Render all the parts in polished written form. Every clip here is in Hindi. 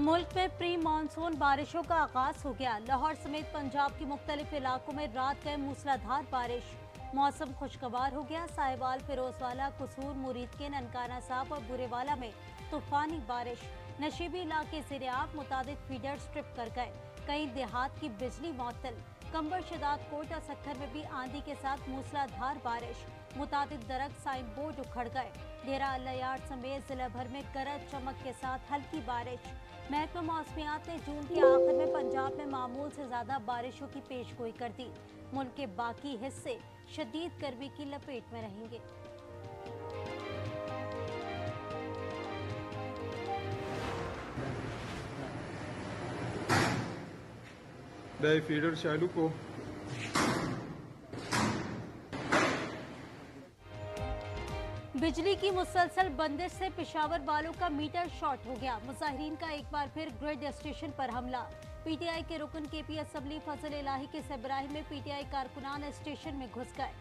मुल्क में प्री मानसून बारिशों का आगाज हो गया। लाहौर समेत पंजाब के मुख्तलिफ इलाकों में रात गए मूसलाधार बारिश। मौसम खुशगवार हो गया। साहिवाल, फिरोजवाला, कसूर, मुरीद के ननकाना साहब और बुरेवाला में तूफानी बारिश। नशीबी इलाके ज़ेरे-आब, मुतादिद फीडर्स ट्रिप कर गए। कई देहात की बिजली मअतल। कंबर, शदाद कोट और सक्खर में भी आंधी के साथ मूसलाधार बारिश। मुतादिद दरख्त, साइन बोर्ड उखड़ गए। डेरा अल्लायार समेत जिला भर में गरज चमक के साथ हल्की बारिश। महकमा मौसमियात ने जून के आखिर में पंजाब में मामूल से ज्यादा बारिशों की पेशगोई कर दी। मुल्क के बाकी हिस्से शदीद गर्मी की लपेट में रहेंगे। फीडर शालू को बिजली की मुसलसल बंदिश से पेशावर वालों का मीटर शॉर्ट हो गया। मुजाहिरीन का एक बार फिर ग्रिड स्टेशन पर हमला। पीटीआई के रुकन केपी असम्बली फजल इलाही के सरबराही में पीटीआई कारकुनान स्टेशन में घुस गए।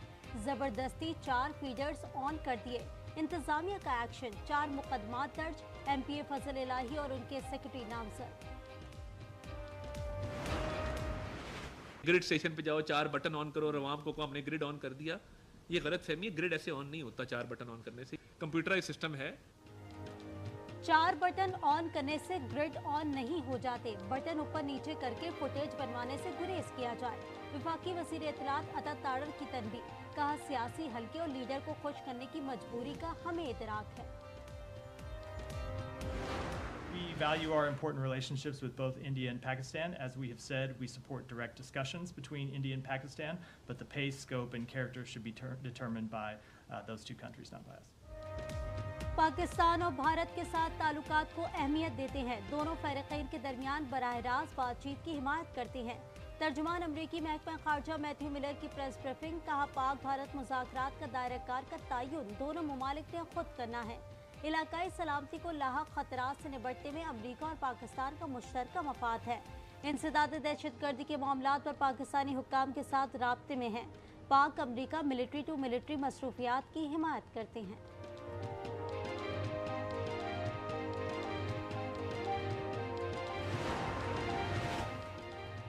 जबरदस्ती 4 फीडर्स ऑन कर दिए। इंतजामिया का एक्शन, 4 मुकदमात दर्ज। एमपीए फजल इलाही और उनके सेक्रेटरी नामजद। ग्रिड स्टेशन पे जाओ, 4 बटन ऑन करो और अवाम को हमने ग्रिड ऑन कर दिया। ये गलत फहमी है। ग्रिड ऐसे ऑन नहीं होता 4 बटन ऑन करने से। कंप्यूटराइज सिस्टम है। 4 बटन ऑन करने से ग्रिड ऑन नहीं हो जाते। बटन ऊपर नीचे करके फुटेज बनवाने से गुरेज किया जाए। विफाकी वज़ीर इत्तलात अता ताड़र की तनबीह। कहा, सियासी हल्के और लीडर को खुश करने की मजबूरी का हमें इदराक है। We value our important relationships with both India and Pakistan. As we have said, we support direct discussions between India and Pakistan, but the pace, scope and character should be determined by those two countries, not by us. Pakistan और भारत के साथ ताल्लुकात को अहमियत देते हैं। दोनों फ़रीक़ैन के दरमियान बराह रास्त बातचीत की हिमायत करते हैं। तर्जुमान अमरीकी महकमा खारजा मैथ्यू मिलर की प्रेस ब्रीफिंग। कहा, पाक भारत मुज़ाकरात का दायरा कार का तयन दोनों ममालिक ने खुद करना है। इलाकाई सलामती को लाहक खतरात से निपटने में अमरीका और पाकिस्तान का मुश्तरका मफाद है। इंसदाद दहशतगर्दी के मामलात पर पाकिस्तानी हुक्काम के साथ राब्ते में है। पाक अमरीका मिलिट्री टू मिलिट्री मसरूफियात की हिमायत करते हैं।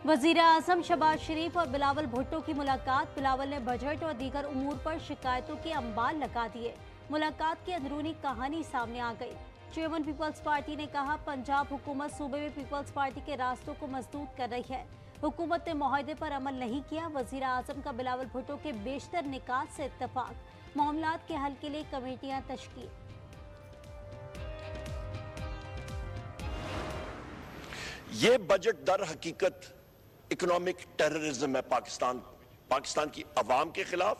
वज़ीर आज़म शहबाज शरीफ और बिलावल भुट्टो की मुलाकात। बिलावल ने बजट और दीगर उमूर पर शिकायतों के अंबार लगा दिए। मुलाकात की अंदरूनी कहानी सामने आ गई। चेयरमैन पीपल्स पार्टी ने कहा, पंजाब हुकूमत सूबे में पीपल्स पार्टी के रास्तों को मजबूत कर रही है। हुकूमत ने मुआहदे पर अमल नहीं किया। वज़ीर आज़म का बिलावल भुट्टो के बेशतर निकात से इत्तफाक। मामलात के हल के लिए कमेटियां तश्कील। ये बजट दर हकीकत इकोनॉमिक टेररिज्म है। पाकिस्तान की अवाम के खिलाफ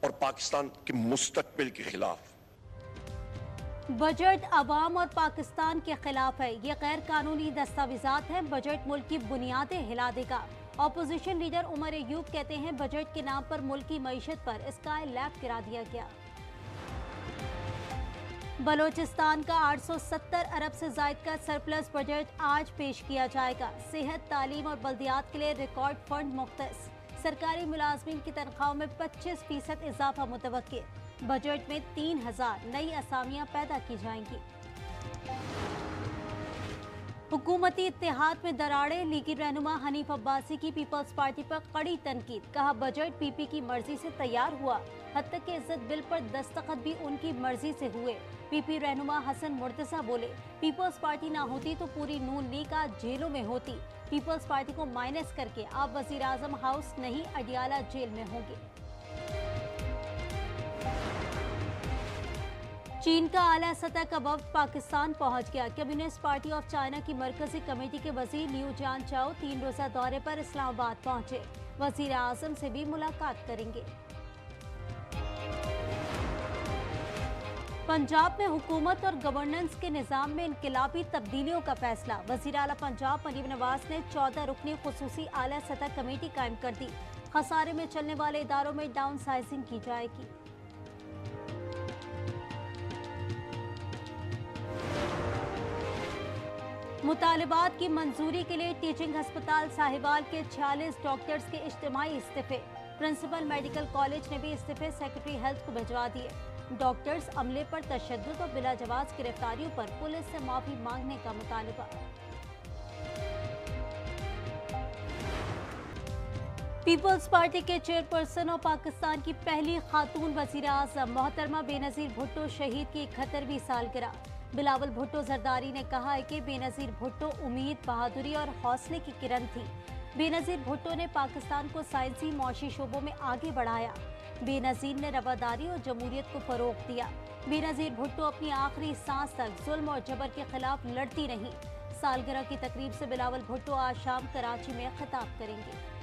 और पाकिस्तान के मुस्तकबिल के खिलाफ। बजट अवाम और पाकिस्तान के खिलाफ है। ये गैर कानूनी दस्तावेजात हैं। बजट मुल्क की बुनियादें हिला देगा। ऑपोजिशन लीडर उमर अयूब कहते हैं, बजट के नाम पर मुल्क की मईशत पर स्काई लैब गिरा दिया गया। बलोचिस्तान का 870 अरब से जायद का सरप्लस बजट आज पेश किया जाएगा। सेहत, तालीम और बल्दियात के लिए रिकॉर्ड फंड मुख्तस। सरकारी मुलाजमीन की तनख्वाहों में 25% इजाफा मुतवक्के। बजट में 3000 नई असामियां पैदा की जाएंगी। हुकूमती इत्तेहाद में दरारें। लीगी रहनुमा हनीफ अब्बासी की पीपल्स पार्टी पर कड़ी तनकीद। कहा, बजट पीपी की मर्जी से तैयार हुआ। हत्ता के इज्जत बिल पर दस्तखत भी उनकी मर्जी से हुए। पीपी रहनुमा हसन मुर्तजा बोले, पीपल्स पार्टी ना होती तो पूरी नून लीग आज जेलों में होती। पीपल्स पार्टी को माइनस करके आप वजीर आजम हाउस नहीं, अडियाला जेल में होंगे। चीन का आला सतह का वफ्द पाकिस्तान पहुंच गया। कम्युनिस्ट पार्टी ऑफ चाइना की मरकजी कमेटी के वजीर लियू जान चाओ 3 रोजा दौरे पर इस्लामाबाद पहुंचे। वजीर आजम से भी मुलाकात करेंगे। पंजाब में हुकूमत और गवर्नेंस के निज़ाम में इनकलाबी तब्दीलियों का फैसला। वज़ीर आला पंजाब मरीम नवाज ने 14 रुकनी खुसूसी आला सतह कमेटी कायम कर दी। खसारे में चलने वाले इदारों में डाउन साइजिंग की जाएगी। मुतालिबात की मंजूरी के लिए टीचिंग हस्पताल साहिवाल के 46 डॉक्टर्स के इज्तिमाई इस्तीफे। प्रिंसिपल मेडिकल कॉलेज ने भी इस्तीफे सेक्रेटरी हेल्थ को भिजवा दिए। डॉक्टर्स अमले पर तशद्दुद और बिलाजवाज गिरफ्तारियों पर पुलिस से माफी मांगने का मुतालबा। पीपल्स पार्टी के चेयरपर्सन और पाकिस्तान की पहली खातून वजीर आजम मोहतरमा बेनजीर भुट्टो शहीद की 71वीं सालगिरह। बिलावल भुट्टो जरदारी ने कहा है कि बेनजीर भुट्टो उम्मीद, बहादुरी और हौसले की किरण थी। बेनजीर भुट्टो ने पाकिस्तान को साइंसी मौशी शोबों में आगे बढ़ाया। बेनजीर ने रवादारी और जमहूरियत को फरोग दिया। बेनजीर भुट्टो अपनी आखिरी सांस तक जुल्म और जबर के खिलाफ लड़ती रहीं। सालगिरह की तकरीब से बिलावल भुट्टो आज शाम कराची में खिताब करेंगे।